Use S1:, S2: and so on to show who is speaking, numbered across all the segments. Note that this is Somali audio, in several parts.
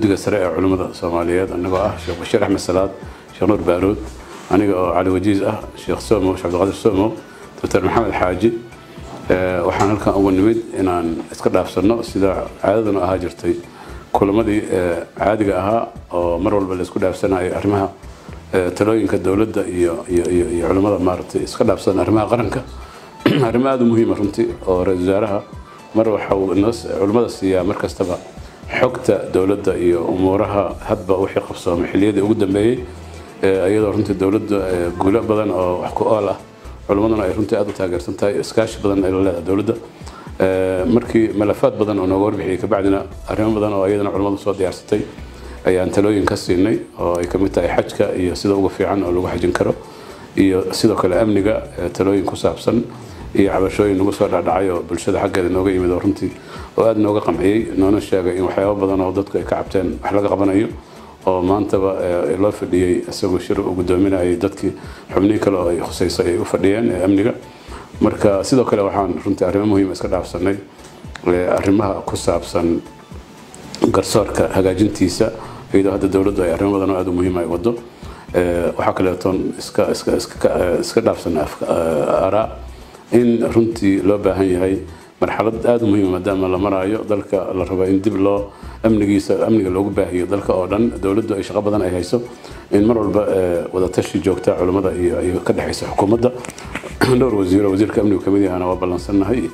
S1: guddiga sare ee culimada Soomaaliyeed anagoo ah Sheekh Bashiir Axmed Salaad Sheekh Nuur Baaruud aniga oo Cali Wajiis ah Sheekh Soomo Sheekh Abdulqaadir Soomo Dr. Maxamed Xaaji waxaan halkan ugu nimid inaan iska dhaafsano sida caadaduna ahaa jirtay kulamadii caadiga ahaa oo mar walba la isku dhaafsanayo arrimaha talooyinka dawladda iyo culimada maartay iska dhaafsan arrimaha qaranka arrimo aad u muhiim ah runtii oo ra'iisul wasaaraha mar waxa uu culimada siiyaa mar kastaba xogta dawladda iyo umuuraha hadba wixii qabsoomay xilliyadii ugu dambeeyay iyadoo runtii dawladda guulo badan oo wax ku ool ah culimaduna ay runtii aad u taageersan tahay iskaashi badan ay la leedahay dawladda markii malafaad badan oo nooga warbixiyay ka bacdina arrimo badan oo iyadana culimadu soo diyaarsatay ayaan talooyin ka siinay oo ay ka mid tahay xajka iyo sida ugu fiican oo lagu xajin karo iyo sidoo kale amniga talooyin ku saabsan iyo cabashooyin nagu soo dhacay oo bulshada xaggeeda nooga yimid oo runtii oo aad nooga qamciyay noona sheegay in waxyaabo badan oo dadku ay ka cabteen wax laga qabanayo oo maantaba loo fadhiyay isagoo shir u gudoominayay dadkii xubnihi kale oo ay khuseysay ay u fadhiyeen amniga marka sidoo kale waxaan runtii arrimo muhiim iska dhaafsanay arrimaha ku saabsan garsoorka hagaajintiisa iyadoo hadda dawladdu ay arrimo badan oo aad u muhiim ay wado waxa kale oo iska dhaafsan araa in runtii loo baahan yahay marxalad aad u muhiim maadaama la marayo dalka la rabo in dib loo amniga loogu baahiyo dalka oo dhan dawladdu ay shaqo badan ay hayso in mar walba wada tashi joogta culimada iyo ka dhaxaysa xukuumadda dhowr wasiirka amniga kamid yahana waa ballansanahay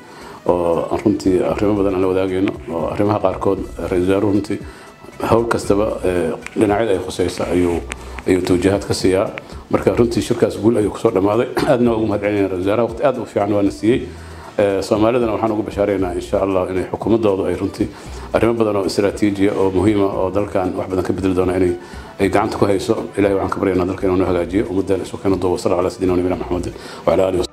S1: oo runtii arrimo badan aan la wadaagayno oo arrimaha qaarkood ra'iisul wasaaruhu runtii hawl kastaba dhinacyada ay khusaysa ayuu tawjiihaad ka siiyaa marka runtii shirkaas guul ayuu kusoo dhamaaday aadna ugu mahadcelinayna ra'iisul wasaaraha waqti aad u fiican waana siiyey Soomaalidana waxaan ugu bashaareynaa insha Allah inay xukuumadoodu ay runtii arrimo badan oo istiraatiiji oo muhiim ah oo dalkan wax badan ka bedel doona inay gacanta ku hayso ilaahay waxaan ka baryaynaa dalka inuu hagaajiyo ummadana isu keeno doobo sallallahu alayhi wa sallam Muhammad wa ala alihi